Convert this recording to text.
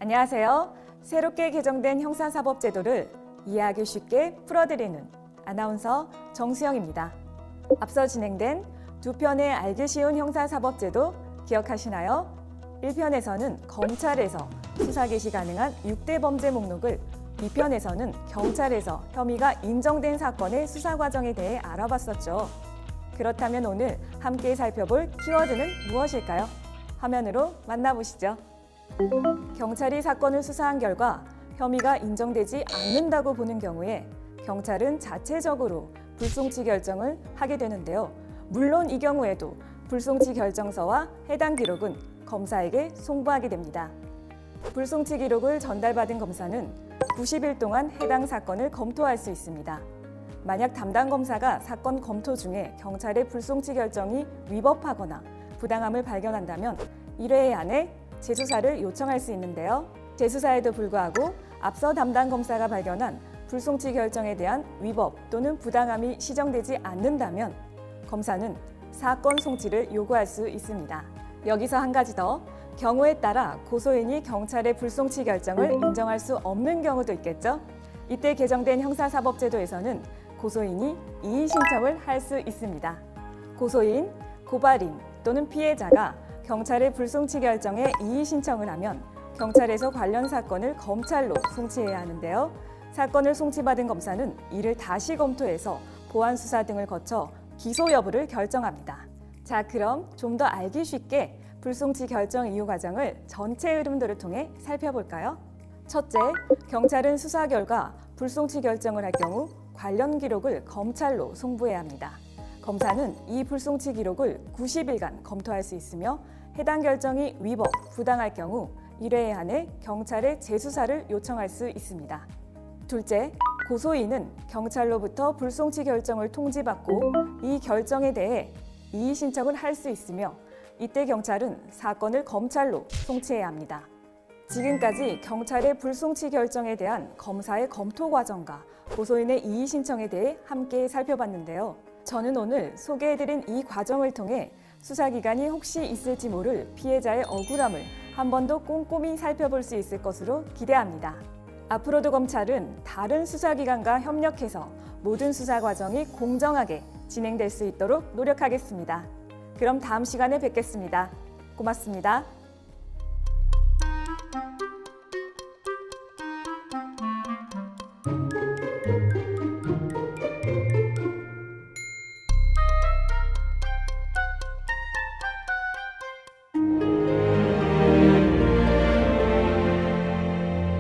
안녕하세요. 새롭게 개정된 형사사법제도를 이해하기 쉽게 풀어드리는 아나운서 정수영입니다. 앞서 진행된 두 편의 알기 쉬운 형사사법제도 기억하시나요? 1편에서는 검찰에서 수사 개시 가능한 6대 범죄 목록을, 2편에서는 경찰에서 혐의가 인정된 사건의 수사 과정에 대해 알아봤었죠. 그렇다면 오늘 함께 살펴볼 키워드는 무엇일까요? 화면으로 만나보시죠. 경찰이 사건을 수사한 결과 혐의가 인정되지 않는다고 보는 경우에 경찰은 자체적으로 불송치 결정을 하게 되는데요. 물론 이 경우에도 불송치 결정서와 해당 기록은 검사에게 송부하게 됩니다. 불송치 기록을 전달받은 검사는 90일 동안 해당 사건을 검토할 수 있습니다. 만약 담당 검사가 사건 검토 중에 경찰의 불송치 결정이 위법하거나 부당함을 발견한다면 1회 안에 재수사를 요청할 수 있는데요. 재수사에도 불구하고 앞서 담당 검사가 발견한 불송치 결정에 대한 위법 또는 부당함이 시정되지 않는다면 검사는 사건 송치를 요구할 수 있습니다. 여기서 한 가지 더, 경우에 따라 고소인이 경찰의 불송치 결정을 인정할 수 없는 경우도 있겠죠. 이때 개정된 형사사법제도에서는 고소인이 이의 신청을 할 수 있습니다. 고소인, 고발인 또는 피해자가 경찰의 불송치 결정에 이의 신청을 하면 경찰에서 관련 사건을 검찰로 송치해야 하는데요. 사건을 송치받은 검사는 이를 다시 검토해서 보완 수사 등을 거쳐 기소 여부를 결정합니다. 자, 그럼 좀 더 알기 쉽게 불송치 결정 이후 과정을 전체 흐름들을 통해 살펴볼까요? 첫째, 경찰은 수사 결과 불송치 결정을 할 경우 관련 기록을 검찰로 송부해야 합니다. 검사는 이 불송치 기록을 90일간 검토할 수 있으며 해당 결정이 위법, 부당할 경우 1회 안에 경찰에 재수사를 요청할 수 있습니다. 둘째, 고소인은 경찰로부터 불송치 결정을 통지받고 이 결정에 대해 이의 신청을 할 수 있으며 이때 경찰은 사건을 검찰로 송치해야 합니다. 지금까지 경찰의 불송치 결정에 대한 검사의 검토 과정과 고소인의 이의 신청에 대해 함께 살펴봤는데요. 저는 오늘 소개해드린 이 과정을 통해 수사기관이 혹시 있을지 모를 피해자의 억울함을 한 번 더 꼼꼼히 살펴볼 수 있을 것으로 기대합니다. 앞으로도 검찰은 다른 수사기관과 협력해서 모든 수사 과정이 공정하게 진행될 수 있도록 노력하겠습니다. 그럼 다음 시간에 뵙겠습니다. 고맙습니다.